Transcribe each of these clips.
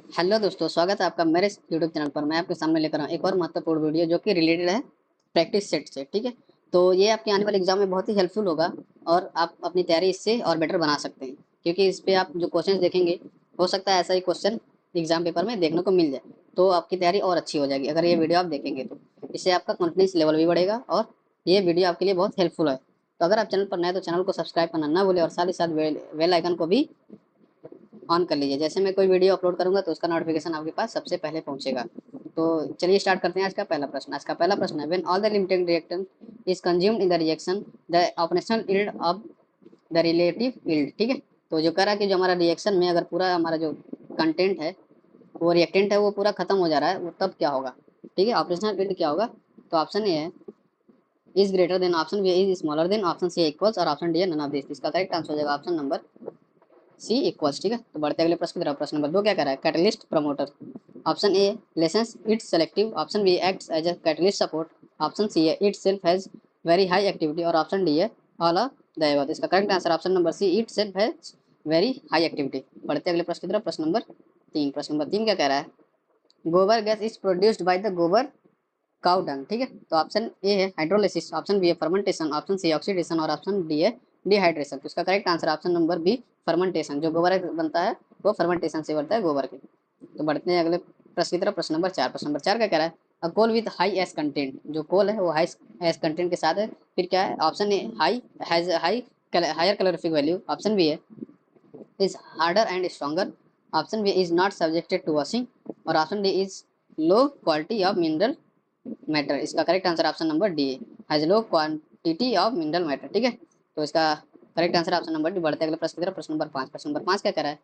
Hello दोस्तों, स्वागत है आपका मेरे यूट्यूब चैनल पर। मैं आपके सामने लेकर आऊँ एक और महत्वपूर्ण वीडियो जो कि रिलेटेड है प्रैक्टिस सेट से। ठीक है, तो ये आपके आने वाले एग्जाम में बहुत ही हेल्पफुल होगा और आप अपनी तैयारी इससे और बेटर बना सकते हैं, क्योंकि इस पे आप जो क्वेश्चन देखेंगे हो सकता है ऐसा ही क्वेश्चन एग्जाम पेपर में देखने को मिल जाए, तो आपकी तैयारी और अच्छी हो जाएगी अगर ये वीडियो आप देखेंगे तो। इससे आपका कॉन्फिडेंस लेवल भी बढ़ेगा और ये वीडियो आपके लिए बहुत हेल्पफुल है। तो अगर आप चैनल पर नए तो चैनल को सब्सक्राइब करना ना भूलें और साथ ही साथ बेल आइकन को भी ऑन कर लीजिए। जैसे मैं कोई वीडियो अपलोड करूंगा तो उसका नोटिफिकेशन आपके पास सबसे पहले पहुंचेगा। तो चलिए स्टार्ट करते हैं आज का पहला प्रश्न। आज का पहला प्रश्न है, when all the limited reactant is consumed in the reaction the operational yield of the relative yield. ठीक है, तो जो कह रहा है कि जो हमारा रिएक्शन में अगर पूरा हमारा जो कंटेंट है, वो रिएक्टेंट है, वो पूरा खत्म हो जा रहा है, वो तब क्या होगा। ठीक है, ऑपरेशनल यील्ड क्या होगा। तो ऑप्शन ए है is greater than, option B is smaller than, option C equals और ऑप्शन डी है नन ऑफ दिस। इसका करेक्ट आंसर हो जाएगा ऑप्शन नंबर सी इक्वल्स। ठीक है, तो बढ़ते अगले प्रश्न की तरफ। प्रश्न नंबर 2 क्या कह रहा है, catalyst promoter. Option A lessens its selective, option B acts as a catalyst support, option C है itself has very high activity और ऑप्शन डी है ऑल ऑफ द अबव। इसका correct answer option number C itself has very high activity. बढ़ते अगले प्रश्न की तरफ। प्रश्न नंबर 3। प्रश्न नंबर 3 क्या कह रहा है, gobar gas is produced by the gobar cow dung. ठीक है, तो ऑप्शन ए है हाइड्रोलिसिस, ऑप्शन बी है फर्मेंटेशन, ऑप्शन सी ऑक्सीडेशन और ऑप्शन डी है डिहाइड्रेशन। तो इसका correct answer option number B fermentation. जो गोबर बनता है वो फर्मेंटेशन से बनता है गोबर के। तो बढ़ते हैं अगले प्रश्न की तरफ। प्रश्न नंबर 4। प्रश्न नंबर 4 क्या कह रहा है, अ कोल विद हाई एस कंटेंट। जो कोल है वो हाई एस कंटेंट के साथ है, फिर क्या है, option A high has high higher calorific value, option B है is harder and stronger, option B is not subjected to washing और option D is low quality of mineral matter. इसका correct answer option number D has low quantity of mineral matter. ठीक है, तो इसका correct answer option number D. बढ़ते अगले प्रश्न की तरफ। प्रश्न नंबर 5। प्रश्न नंबर 5 क्या कह रहा है,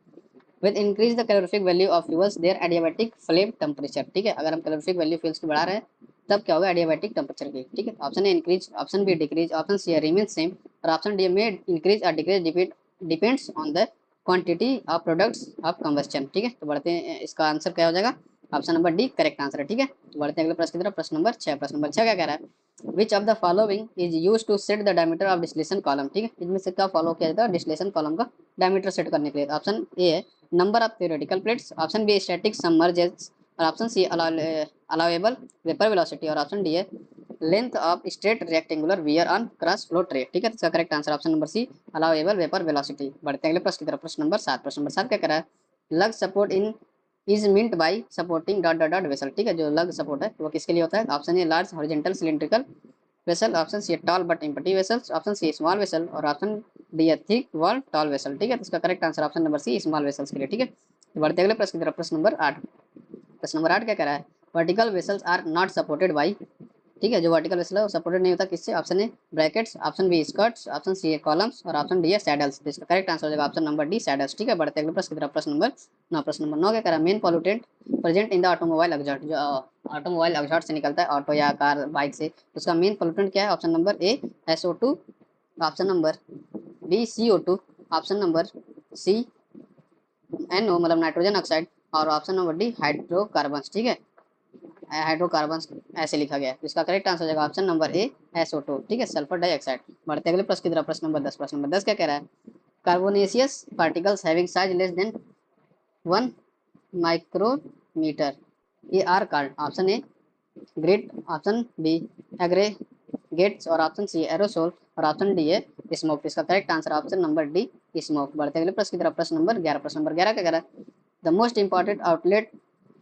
with increase the calorific value of fuels their adiabatic flame temperature. ठीक है, अगर हम कैलोरीफिक वैल्यू फ्यूल्स की बढ़ा रहे हैं तब क्या होगा, एडियाबैटिक टेम्परेचर की। ठीक है, option A increase, option B decrease, option C remain same और ऑप्शन डी में इंक्रीज और decrease depends on the quantity of products of combustion. ठीक है, तो बढ़ते हैं, इसका आंसर क्या हो जाएगा, option number D correct answer है। ठीक है, तो बढ़ते हैं अगले प्रश्न की तरफ। प्रश्न नंबर 6। प्रश्न नंबर 6 क्या कह रहा है, which of the following is use to set the diameter of distillation column. ठीक है, इनमें से क्या फॉलो किया जाता है डिस्टिलेशन कॉलम का डायमीटर सेट करने के लिए। ऑप्शन ए है number of theoretical plates, option B static submergence और option C allowable vapour velocity और ऑप्शन डी है length of straight rectangular weir on cross flow tray. ठीक है, तो इसका correct answer option number C allowable vapour velocity. बढ़ते अगले प्रश्न की तरफ। प्रश्न नंबर 7। प्रश्न नंबर 7 क्या कह रहा है, lug support in is meant by supporting dot dot dot vessel. ठीक है, जो लग सपोर्ट है वो किसके लिए होता है, option A large horizontal cylindrical vessel, option C tall but empty vessels, option C small vessel और ऑप्शन डी है थिक वॉल टॉल वेसल। ठीक है, तो इसका correct answer option number C small vessels के लिए। ठीक है, तो बढ़ते अगले प्रश्न की तरफ। प्रश्न नंबर 8। प्रश्न नंबर 8 क्या कह रहा है, vertical vessels are not supported by. ठीक है, जो वर्टिकल वेसल है वो सपोर्टेड नहीं होता किससे, option A brackets, option B skirts, option C है कॉलम्स और ऑप्शन डी है सैडल्स। तो इसका करेक्ट आंसर हो जाएगा ऑप्शन नंबर डी सैडल्स। ठीक है, बढ़ते अगले प्रश्न की तरफ। प्रश्न नंबर 9। प्रश्न नंबर 9 क्या कह रहा है, main pollutant present in the automobile exhaust. जो ऑटोमोबाइल एग्जॉस्ट से निकलता है ऑटो या कार बाइक से, उसका मेन पॉल्यूटेंट क्या है, option number A SO2, option number B CO2, option number C NO मतलब नाइट्रोजन ऑक्साइड और ऑप्शन नंबर डी हाइड्रोकार्बन। ठीक है, हाइड्रोकार्बन ऐसे लिखा गया है, तो इसका करेक्ट आंसर हो जाएगा ऑप्शन नंबर ए SO2। ठीक है, सल्फर डाइऑक्साइड। बढ़ते अगले प्रश्न की तरफ। प्रश्न नंबर 10। प्रश्न नंबर 10 क्या कह रहा है, carbonaceous particles having size less than 1 micrometre ये are called, option A grid, option B aggregates और ऑप्शन सी एरोसोल और ऑप्शन डी है स्मोक। इसका correct answer option number D smoke. बढ़ते अगले प्रश्न की तरफ। प्रश्न नंबर 11। प्रश्न नंबर 11 क्या कह रहा है, the most important outlet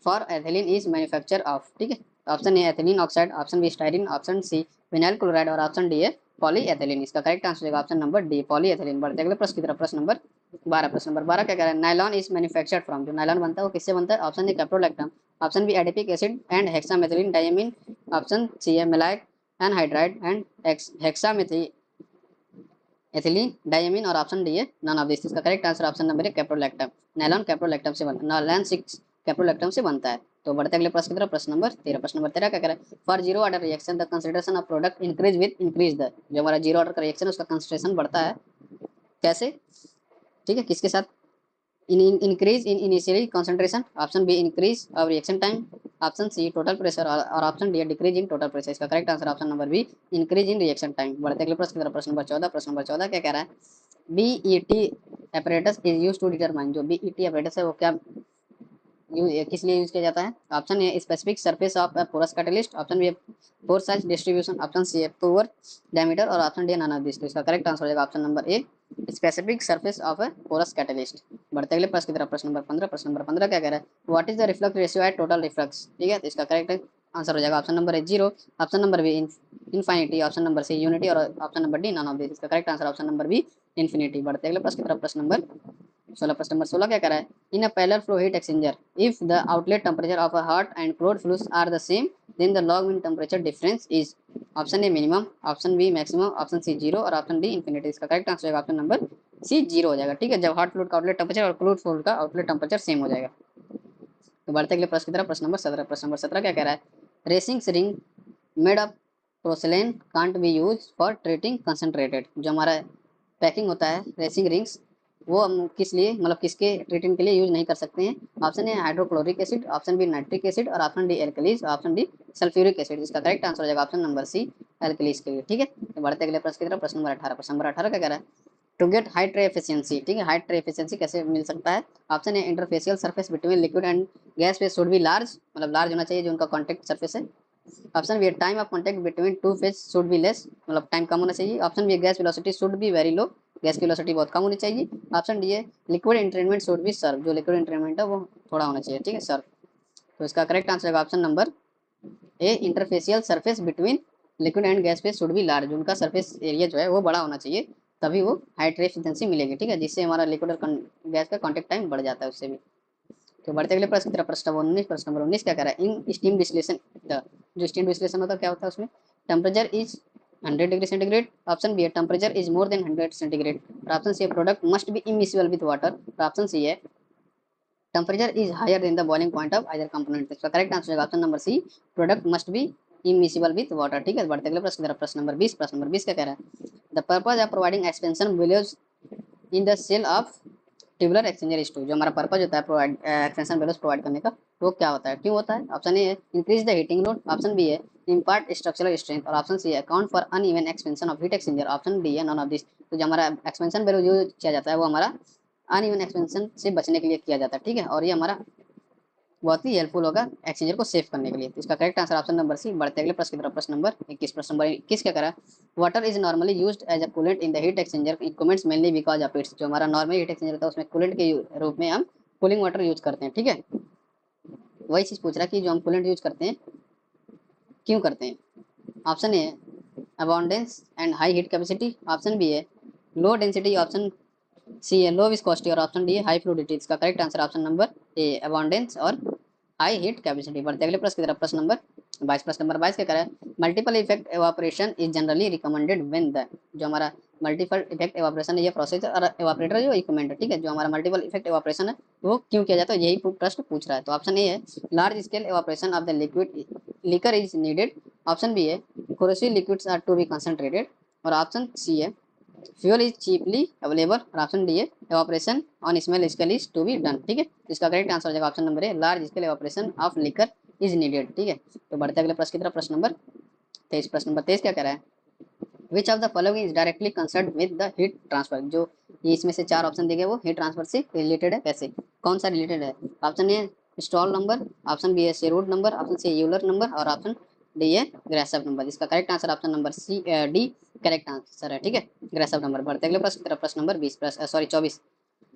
for ethylene is manufacture of. ठीक है, option A ethylene oxide, option B styrene, option C vinyl chloride और ऑप्शन डी है पॉली एथिलीन। इसका करेक्ट आंसर होगा option number D polyethylene. बढ़ते अगले प्रश्न की तरफ। प्रश्न नंबर 12। प्रश्न नंबर 12 क्या कह रहा है, नाइलॉन इज मैन्युफैक्चर्ड फ्रॉम। जो नाइलॉन बनता है वो किससे बनता है, option A caprolactam, option B adipic acid and hexamethylene diamine, option C है maleic anhydride and hexamethylene ethylene diamine और ऑप्शन डी है नन ऑफ दिस। इसका करेक्ट आंसर ऑप्शन नंबर है कैप्रोलैक्टम। नायलॉन कैप्रोलैक्टम से बनता है, नायलॉन 6 कैप्रोलैक्टम से बनता है। तो बढ़ते अगले प्रश्न की तरफ। प्रश्न नंबर 13। प्रश्न नंबर 13 क्या कह रहा है, for zero order reaction the concentration of product increase with increase the. जो हमारा जीरो ऑर्डर का रिएक्शन है उसका कंसंट्रेशन बढ़ता है कैसे, ठीक है, किसके साथ, increase in initially concentration, option B increase of reaction time, option C total pressure और option D decrease in total pressure. इसका correct answer option number B increase in reaction time. बढ़ते अगले प्रश्न की तरफ। प्रश्न नंबर 14। प्रश्न नंबर 14 क्या कह रहा है, BET apparatus is use to determine. जो BET apparatus है वो क्या किस लिए यूज किया जाता है? Option A specific surface of porous catalyst, option B pore size distribution, option C है पोर डायमीटर और option D none of this. तो इसका करेक्ट आंसर हो जाएगा option number A specific surface of a porous catalyst. बढ़ते अगले प्रश्न की तरफ। प्रश्न नंबर 15। प्रश्न नंबर 15 क्या कह रहा है? What is the reflux ratio at total reflux? ठीक है, तो इसका करेक्ट आंसर हो जाएगा option number A 0, option number B infinity, option number C unity और option number D none of this. इसका correct answer option number B infinity. बढ़ते अगले प्रश्न की तरफ। प्रश्न नंबर 16। प्रश्न नंबर 16 क्या कह रहा है? In a parallel flow heat exchanger if the outlet temperature of a hot and cold fluids are the same then the log mean temperature difference is. Option A minimum, option B maximum, option C 0 और option D infinity. इसका correct answer होगा option number C 0 हो जाएगा। ठीक है, जब hot fluid का outlet temperature और कोल्ड फ्लूइड का आउटलेट टेम्परेचर सेम हो जाएगा। तो बढ़ते अगले प्रश्न की तरफ। प्रश्न नंबर 17। प्रश्न नंबर 17 क्या कह रहा है? Racing ring made of porcelain can't be use for treating concentrated. जो हमारा पैकिंग होता है रेसिंग रिंग्स, वो हम किस लिए, मतलब किसके ट्रीटमेंट के लिए यूज नहीं कर सकते हैं? Option A hydrochloric acid, option B nitric acid और option D alkalis, option D sulphuric acid. इसका करेक्ट आंसर हो जाएगा ऑप्शन नंबर सी एल्कलीज के लिए। ठीक है, तो बढ़ते अगले प्रश्न की तरफ। प्रश्न नंबर 18। प्रश्न नंबर 18 क्या कह रहा है? To get high tray efficiency. ठीक है, हाई ट्रे एफिशिएंसी कैसे मिल सकता है? Option A interfacial surface between liquid and gas phase should be large, मतलब लार्ज होना चाहिए जो उनका कॉन्टेक्ट सरफेस है। Option B time of contact between two phase should be less, मतलब टाइम कम होना चाहिए। Option B gas velocity should be very low, gas की वेलोसिटी बहुत कम होनी चाहिए। ऑप्शन डी है लिक्विड इंट्रेनमेंट शुड बी सर्व, जो लिक्विड इंट्रेनमेंट है वो थोड़ा होना चाहिए। ठीक है सर्व। तो इसका करेक्ट आंसर है option number A interfacial surface between liquid and gas phase should be large, उनका सरफेस एरिया जो है वो बड़ा होना चाहिए, तभी वो हाई ट्रे एफिशिएंसी मिलेगी। ठीक है, जिससे हमारा लिक्विड और गैस का कॉन्टेक्ट टाइम बढ़ जाता है उससे भी। तो बढ़ते अगले प्रश्न की तरफ। प्रश्न नंबर 19। प्रश्न नंबर 19 क्या कह रहा है? इन स्टीम डिस्टिलेशन, जो स्टीम डिस्टिलेशन होता है क्या होता है उसमें? Temperature is 100 degree centigrade, option B है temperature is more than 100 centigrade, और ऑप्शन सी है product must be immiscible with water, और ऑप्शन सी है temperature is higher than the boiling point of either component. इसका correct answer होगा option number C product must be immiscible with water. ठीक है, बढ़ते अगले प्रश्न की तरफ। प्रश्न नंबर 20। प्रश्न नंबर 20 क्या कह रहा है? The purpose of providing expansion village in the shell of tubular exchanger stove. जो हमारा पर्पज होता है प्रोवाइड एक्सपेंशन वैल्यूज प्रोवाइड करने का, वो क्या होता है, क्यों होता है? ऑप्शन ए है increase the heating load, option B है इम्पार्ट स्ट्रक्चरल स्ट्रेंथ और ऑप्शन सी है account for uneven expansion of heat exchanger, option D है नॉन ऑफ दिस। तो जो हमारा एक्सपेंशन वैल्यू यूज किया जाता है वो हमारा अनइवन एक्सपेंशन से बचने के लिए किया जाता है। ठीक है, और ये हमारा बहुत ही हेल्पफुल होगा एक्सचेंजर को सेव करने के लिए। तो इसका correct answer option number C. बढ़ते अगले प्रश्न की तरफ। प्रश्न नंबर 21। प्रश्न नंबर 21 क्या करा? Water is normally used as a coolant in the heat exchanger equipments mainly because of its. जो हमारा नॉर्मल हीट एक्सचेंजर होता है उसमें कूलेंट के रूप में हम कूलिंग वाटर यूज करते हैं। ठीक है, वही चीज पूछ रहा है कि जो हम कूलेंट यूज करते हैं क्यों करते हैं? Option A abundance and high heat capacity, option B है लो डेंसिटी, ऑप्शन सी है लो विस्कोसिटी और ऑप्शन डी है हाई फ्लूइडिटी। इसका correct answer option number A abundance और हाई हीट कैपेसिटी। बढ़ते अगले प्रश्न की तरफ। प्रश्न नंबर 22। प्रश्न नंबर 22 क्या कह रहा है? Multiple effect evaporation is generally recommended when the. जो हमारा मल्टीपल इफेक्ट एवापोरेशन है ये प्रोसेस और एवापोरेटर जो इक्विपमेंट है। ठीक है, जो हमारा मल्टीपल इफेक्ट एवापोरेशन है वो क्यों किया जाता है, यही प्रश्न पूछ रहा है। तो ऑप्शन ए है large scale evaporation of the liquid liquor is needed, option B है corrosive liquids are to be concentrated और ऑप्शन सी है फ्यूल इज चीपली अवेलेबल और ऑप्शन डी है evaporation on small scale is to be done. ठीक है, इसका correct answer हो जाएगा ऑप्शन नंबर है large scale evaporation of liquor is needed. ठीक है, तो बढ़ते अगले प्रश्न की तरफ। प्रश्न नंबर 23। प्रश्न नंबर 23 क्या कह रहा है? Which of the following is directly concern with the heat transfer. जो ये इसमें से 4 ऑप्शन दिए वो हीट ट्रांसफर से रिलेटेड है, कैसे, कौन सा रिलेटेड है? Option A stall number, option B है Sherwood number, option C Euler number और ऑप्शन डी है ग्रेसफ नंबर। इसका correct answer option number C D correct answer है। ठीक है, ग्रेसफ नंबर। बढ़ते अगले प्रश्न की तरफ। प्रश्न नंबर 20 सॉरी 24।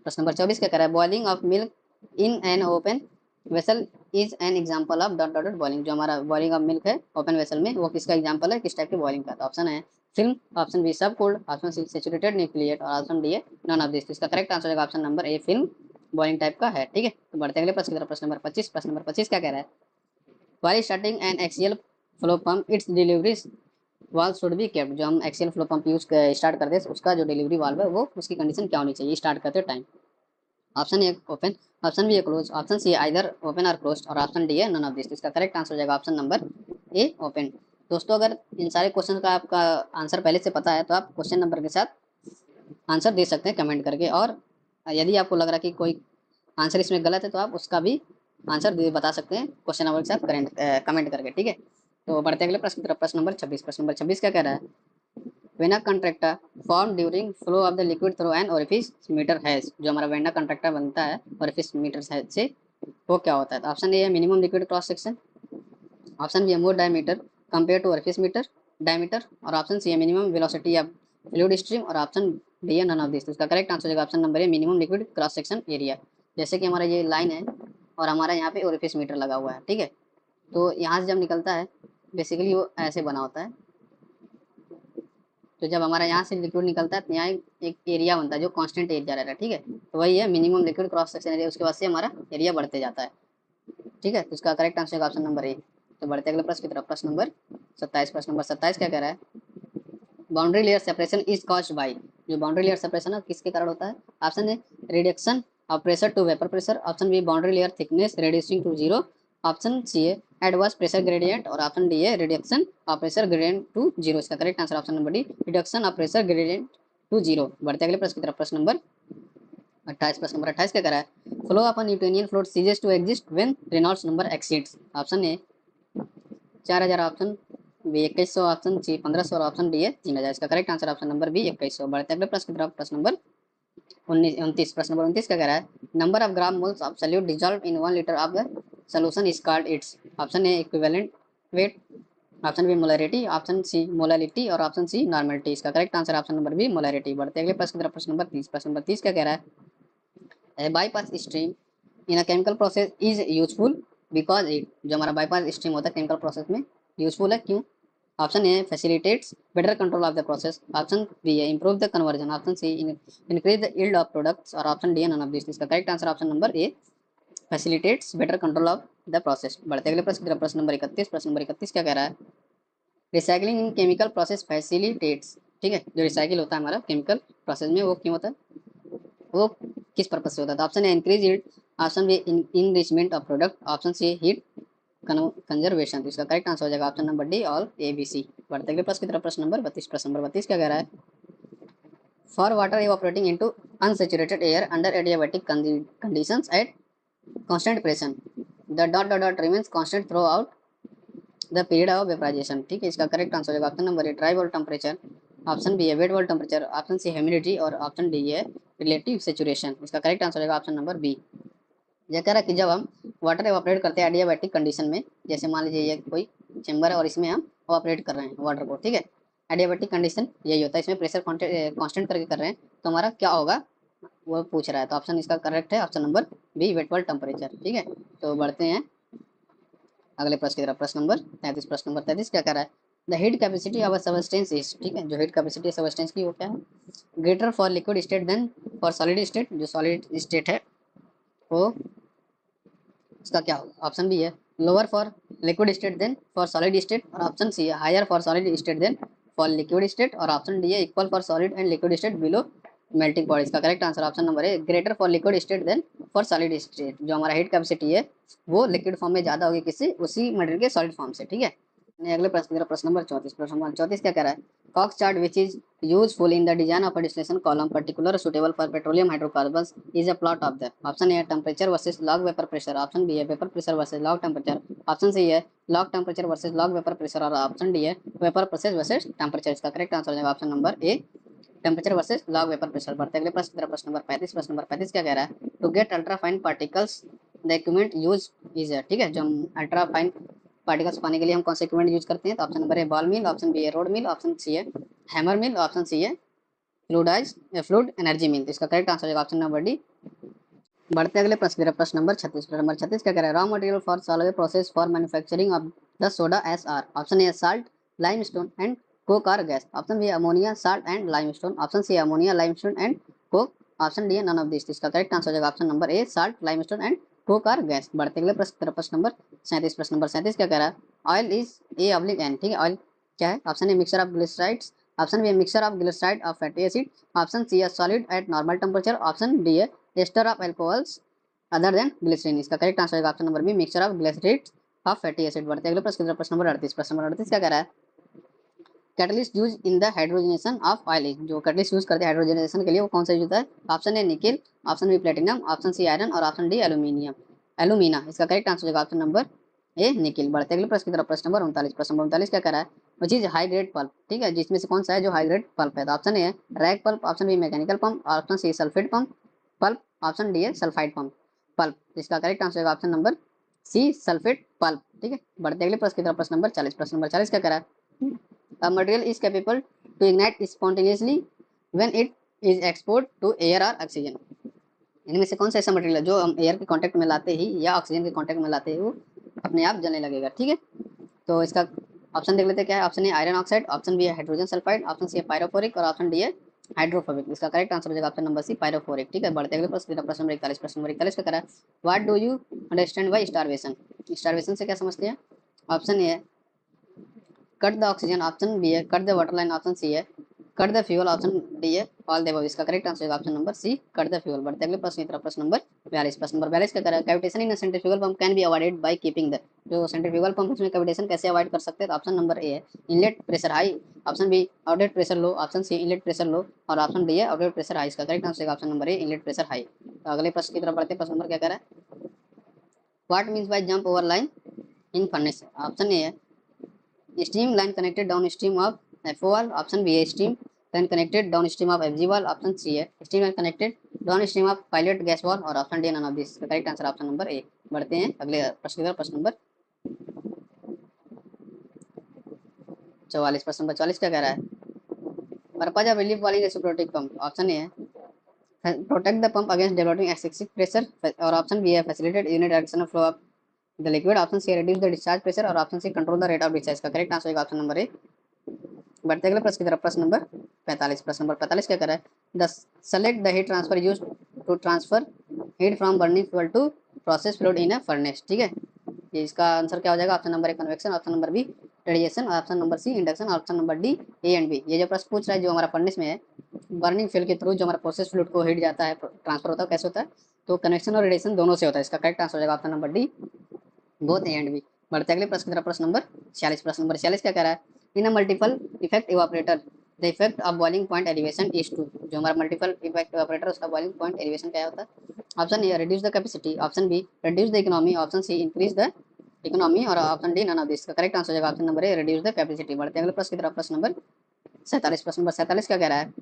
प्रश्न नंबर 24 क्या कर रहा है? Boiling of milk in an open vessel is an example of dot dot boiling. जो हमारा बॉइलिंग ऑफ मिल्क है ओपन वेसल में वो किसका एग्जांपल है, किस टाइप की बॉइलिंग का? तो ऑप्शन है film, option B subcooled, option C saturated nucleate और ऑप्शन डी है नॉन ऑफ दिस। इसका करेक्ट आंसर है option number A film boiling type का है। ठीक है, तो बढ़ते अगले प्रश्न की तरफ। प्रश्न नंबर 25। प्रश्न नंबर 25 क्या कह रहा है? while starting an axial flow pump its delivery valve should be kept। जो हम axial flow pump use start करते हैं उसका जो डिलीवरी वाल्व है वो उसकी कंडीशन क्या होनी चाहिए स्टार्ट करते time? Option A open, option B है close, option C either open और क्लोज और ऑप्शन डी है नन ऑफ दिस। इसका करेक्ट आंसर हो जाएगा ऑप्शन नंबर ए ओपन। दोस्तों अगर इन सारे क्वेश्चन का आपका आंसर पहले से पता है तो आप क्वेश्चन नंबर के साथ आंसर दे सकते हैं कमेंट करके, और यदि आपको लग रहा है कि कोई आंसर इसमें गलत है तो आप उसका भी आंसर बता सकते हैं क्वेश्चन नंबर के साथ कमेंट करके। ठीक है, तो बढ़ते अगले प्रश्न की तरफ। प्रश्न नंबर 26। प्रश्न नंबर 26 क्या कह रहा है? Vena contractor form during flow of the liquid through an orifice meter has. जो हमारा वेना कंट्रैक्टर बनता है ओरिफिस मीटर से वो क्या होता है? तो ऑप्शन ए है minimum liquid cross section, option B है more diameter compare to surface meter diameter, और ऑप्शन सी है minimum velocity of fluid stream, और ऑप्शन डी है नन ऑफ दिस। तो इसका करेक्ट आंसर हो जाएगा option number A minimum liquid cross section area. जैसे कि हमारा ये लाइन है और हमारा यहाँ पे ओरिफिस मीटर लगा हुआ है, ठीक है। तो यहाँ से जब निकलता है बेसिकली वो ऐसे बना होता है। तो जब हमारा यहाँ से लिक्विड निकलता है तो यहाँ एक एरिया बनता है जो कांस्टेंट एरिया रहता है, ठीक है। तो वही है minimum liquid cross section area, उसके बाद से हमारा एरिया बढ़ते जाता है, ठीक है। तो इसका करेक्ट आंसर है ऑप्शन नंबर ए। तो बढ़ते अगले प्रश्न की तरफ। प्रश्न नंबर 27। प्रश्न नंबर 27 क्या कह रहा है? Boundary layer separation is caused by. जो बाउंड्री लेयर सेपरेशन है किसके कारण होता है? Option A reduction of pressure to vapour pressure, option B boundary layer thickness reducing to zero, option C है एडवर्स प्रेशर ग्रेडियंट, और ऑप्शन डी है reduction of pressure gradient to zero. इसका correct answer option number D reduction of pressure gradient to zero. बढ़ते अगले प्रश्न की तरफ। प्रश्न नंबर 28। प्रश्न नंबर 28 क्या कह रहा है? Flow of an Newtonian fluid ceases to exist when Reynolds number exceeds. Option A 4000, option B 2100, option C 1500 और ऑप्शन डी है 3000। इसका correct answer option number B 2100। बढ़ते अगले प्रश्न की तरफ। प्रश्न नंबर 29। प्रश्न नंबर 29 क्या कह रहा है? Number of gram moles of solute dissolve in 1 litre of the solution is called its. Option A equivalent weight, option B molarity, option C molality, और ऑप्शन सी नॉर्मलिटी। इसका correct answer option number B molarity. बढ़ते अगले प्रश्न की तरफ। प्रश्न number 30। प्रश्न number 30 क्या कह रहा है? A bypass stream in a chemical process is useful because it, जो हमारा बाईपास स्ट्रीम होता है केमिकल प्रोसेस में, यूजफुल है क्यों? Option A facilitates better control of the process, option B है improve the conversion, option C increase the yield of products, और option D है नन ऑफ दिस। इसका correct answer option number A facilitates better control of the process. बढ़ते अगले प्रश्न की तरफ। प्रश्न नंबर 31। प्रश्न नंबर 31 क्या कह रहा है? रिसाइकलिंग इन केमिकल प्रोसेस फैसिलिटेट्स, ठीक है। जो रिसाइकिल होता है हमारा केमिकल प्रोसेस में वो क्यों होता है, वो किस पर्पज से होता है? तो option A increase yield, option B enrichment of product, option C heat conservation. तो इसका करेक्ट आंसर हो जाएगा option number D all A B C. बढ़ते अगले प्रश्न की तरफ। प्रश्न नंबर 32। प्रश्न नंबर 32 क्या कह रहा है? For water evaporating into unsaturated air under adiabatic conditions at constant pressure the dot dot dot remains constant throughout the period of vaporisation, ठीक है। इसका करेक्ट आंसर होगा option number A dry bulb temperature, option B है wet bulb temperature, option C humidity, और option D है relative saturation. इसका correct answer होगा option number B. यह कह रहा है कि जब हम वाटर एवापोरेट करते हैं एडियाबैटिक कंडीशन में, जैसे मान लीजिए ये कोई चैम्बर है और इसमें हम एवापोरेट कर रहे हैं वाटर को, ठीक है। एडियाबैटिक कंडीशन यही होता है, इसमें प्रेशर कांस्टेंट करके कर रहे हैं, तो हमारा क्या होगा वो पूछ रहा है। तो ऑप्शन इसका करेक्ट है option number B wet bulb temperature, ठीक है। तो बढ़ते हैं अगले प्रश्न की तरफ। प्रश्न नंबर 33। प्रश्न नंबर 33 क्या कर रहा है? The heat capacity of a substance is, ठीक है। जो हीट कैपेसिटी सबस्टेंस की वो क्या है? Greater for liquid state than for solid state. जो सॉलिड स्टेट है वो इसका क्या होगा? ऑप्शन बी है lower for liquid state than for solid state, और ऑप्शन सी है higher for solid state than for liquid state, और ऑप्शन डी है equal for solid and liquid state below melting point. इसका correct answer option number है greater for liquid state than for solid state. जो हमारा heat capacity है वो liquid form में ज्यादा होगी किससे? उसी मटेरियल के सॉलिड फॉर्म से, ठीक है। अगले प्रश्न की तरफ। प्रश्न नंबर 34। प्रश्न नंबर 34 क्या कह रहा है? Cox chart which is useful in the design of a distillation column particular suitable for petroleum hydrocarbons is a plot of the. Option A है temperature versus log vapour pressure, option B है vapour pressure versus log temperature, option C है log temperature versus log vapour pressure, और option D है vapour pressure versus temperature. इसका correct answer हो जाएगा option number A temperature versus log vapour pressure. बढ़ते अगले प्रश्न की तरफ। प्रश्न नंबर 35। प्रश्न नंबर 35 क्या कह रहा है? To get ultra fine particles the equipment use is, ठीक है। जो हम अल्ट्रा फाइन पार्टिकल्स पाने के लिए हम कौन सा इक्विपमेंट यूज करते हैं? तो option number A ball mill, option B है रोड मिल, ऑप्शन सी है हैमर मिल, ऑप्शन सी है फ्लूइड एनर्जी मिल। इसका करेक्ट आंसर होगा ऑप्शन नंबर डी। बढ़ते अगले प्रश्न की तरफ। प्रश्न नंबर 36। प्रश्न नंबर 36 क्या कह रहा है? Raw material for Solvay process for manufacturing of the soda ash are, option A salt limestone and coke or gas, option B ammonia salt and limestone, option C ammonia limestone and coke, option D है none of this. इसका correct answer हो जाएगा option number A salt limestone and coke or gas. बढ़ते अगले प्रश्न की तरफ। प्रश्न नंबर 37। प्रश्न नंबर 37 क्या कह रहा है? Oil is a oblique an, ठीक है। ऑयल क्या है? Option A mixture of glycerides, option B mixture of glyceride of fatty acid, option C है solid at normal temperature, option D है ester of alcohols other than glycerine. इसका correct answer होगा option number B mixture of glycerates of fatty acid. बढ़ते अगले प्रश्न की तरफ। प्रश्न नंबर 38। प्रश्न नंबर 38 क्या कह रहा है? Catalyst use in the hydrogenation of oil, जो कैटलिस्ट यूज करते हैं हाइड्रोजनेशन के लिए वो कौन सा यूज होता है? Option A nickel, option B platinum, option C iron, और ऑप्शन डी एल्यूमिनियम एल्यूमिना। इसका करेक्ट आंसर होगा ऑप्शन नंबर ए निकेल। बढ़ते अगले प्रश्न की तरफ। प्रश्न नंबर 39। प्रश्न नंबर 39 क्या कह रहा है? वो चीज हाई ग्रेड पल्प, ठीक है। जिसमें से कौन सा है जो हाई ग्रेड पल्प है? तो ऑप्शन ए है rag pulp, option B mechanical pump, option C sulphate pump pulp, option D है सल्फाइड पम्प। पल्प, इसका करेक्ट आंसर होगा option number C sulphate pulp. ठीक है, बढ़ते अगले प्रश्न की तरफ। प्रश्न नंबर 40। प्रश्न नंबर 40 क्या कह रहा है? A material is capable to ignite spontaneously when it is export to air और ऑक्सीजन। इनमें से कौन सा ऐसा मटेरियल है जो हम एयर के कांटेक्ट में लाते ही या ऑक्सीजन के कांटेक्ट में लाते ही वो अपने आप जलने लगेगा? ठीक है, तो इसका ऑप्शन देख लेते हैं क्या है। Option A iron oxide, option B है हाइड्रोजन सल्फाइड, ऑप्शन सी है पायरोफोरिक और ऑप्शन डी है हाइड्रोफोबिक। इसका करेक्ट आंसर हो जाएगा ऑप्शन नंबर सी पायरोफोरिक। ठीक है, बढ़ते अगले प्रश्न। प्रश्न नंबर 41। प्रश्न नंबर 41 का करा है what do you understand by starvation? Starvation से क्या समझते हैं? ऑप्शन ए है cut the oxygen, option B है cut the water line, option C है cut the fuel, option D है ऑल द अबव। इसका करेक्ट आंसर होगा option number C cut the fuel. बढ़ते अगले प्रश्न की तरफ। प्रश्न नंबर 42। प्रश्न नंबर 42 का करा है cavitation in centrifugal pump can be avoided by keeping the. जो सेंट्रीफ्यूगल पंप उसमें कैविटेशन कैसे अवॉइड कर सकते हैं? तो ऑप्शन नंबर ए है inlet pressure high, option B outlet pressure low, option C inlet pressure low और ऑप्शन डी है आउटलेट प्रेशर हाई। इसका करेक्ट आंसर होगा option number A inlet pressure high. तो अगले प्रश्न की तरफ बढ़ते हैं। प्रश्न नंबर क्या कह रहा है what means by jump over line in furnace? Option A है steam line connected downstream of FO wall, option B है steam line connected downstream of FG wall, option C है steam line connected downstream of pilot gas wall और option D none of this। Correct answer option number A. बढ़ते हैं अगले प्रश्न की तरफ। प्रश्न नंबर 44। प्रश्न नंबर 44 क्या कह रहा है पर्पज ऑफ रिलीफ वाली रेसिप्रोकेटिंग पंप? ऑप्शन ए है protect the pump against developing excessive pressure और ऑप्शन बी है facilitate unidirectional flow of the liquid, option C reduce the discharge pressure और option C control the rate of discharge. का correct answer होगा option number A. बढ़ते अगले प्रश्न की तरफ। प्रश्न नंबर 45। प्रश्न नंबर 45 क्या कर रहा है the select the heat transfer use to transfer heat from burning fuel to process fluid in a furnace. ठीक है, इसका आंसर क्या हो जाएगा? Option number A convection, option number B radiation, option number C induction, option number D A and B. ये जो प्रश्न पूछ रहा है जो हमारा फर्नेस में है बर्निंग फ्यूल के थ्रू जो हमारा प्रोसेस फ्लूइड को हीट जाता है ट्रांसफर होता है कैसे होता है? तो कन्वेक्शन और रेडिएशन दोनों से होता है। इसका करेक्ट आंसर हो जाएगा option number D both A and B. बढ़ते अगले प्रश्न की तरफ। प्रश्न नंबर 46। प्रश्न नंबर 46 क्या कह रहा है in a multiple effect evaporator the effect of boiling point elevation is to. जो हमारा मल्टीपल इफेक्ट इवापोरेटर उसका बॉइलिंग पॉइंट एलिवेशन क्या होता है? Option A reduce the capacity, option B reduce the economy, option C increase the economy और option D none of this. का correct answer हो जाएगा option number A reduce the capacity. बढ़ते अगले प्रश्न की तरफ। प्रश्न नंबर 47। प्रश्न नंबर 47 क्या कह रहा है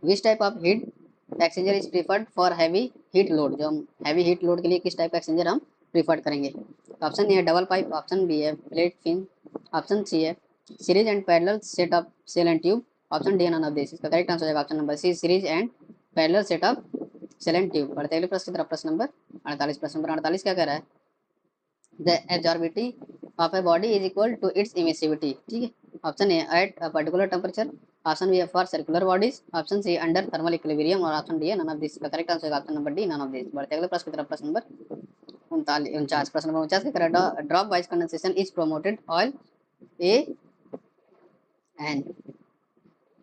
which type of heat exchanger is preferred for heavy heat load? जो हम हैवी हीट लोड के लिए किस टाइप का एक्सचेंजर हम प्रीफर्ड करेंगे? ऑप्शन ए है डबल पाइप, ऑप्शन बी है प्लेट फिन, ऑप्शन सी है series and parallel set of shell and tube, option D none of this. इसका करेक्ट आंसर हो जाएगा option number C series and parallel set of shell and tube. बढ़ते अगले प्रश्न की तरफ। प्रश्न नंबर 48। प्रश्न नंबर 48 क्या कह रहा है the absorptivity of a body is equal to its emissivity. ठीक है, option A at a particular temperature, option B for circular bodies, option C under thermal equilibrium और ऑप्शन डी है नन ऑफ दिस। का correct answer होगा option number D none of this. बढ़ते अगले प्रश्न की तरफ। प्रश्न नंबर 49। प्रश्न नंबर 49 की तरह drop wise condensation is promoted oil a and.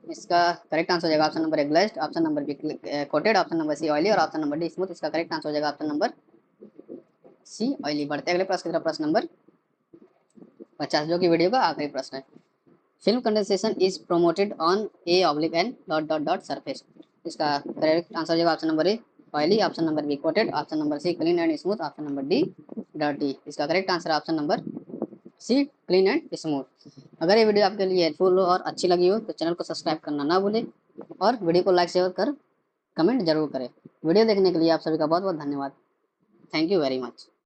इसका करेक्ट आंसर हो जाएगा option number A glazed, option number B coated, option number C oily और ऑप्शन नंबर डी स्मूथ। इसका करेक्ट आंसर हो जाएगा ऑप्शन नंबर सी ऑयली। बढ़ते अगले प्रश्न की तरफ। प्रश्न नंबर 50 जो कि वीडियो का आखिरी प्रश्न है film condensation is promoted on a oblique an dot dot dot surface. इसका करेक्ट आंसर हो जाएगा option number A oily, option number B coated, option number C clean and smooth, option number D dirty. इसका correct answer option number C clean and smooth. अगर ये video आपके लिए helpful हो और अच्छी लगी हो तो चैनल को सब्सक्राइब करना ना भूलें और वीडियो को लाइक शेयर कर कमेंट जरूर करें। वीडियो देखने के लिए आप सभी का बहुत बहुत धन्यवाद। Thank you very much.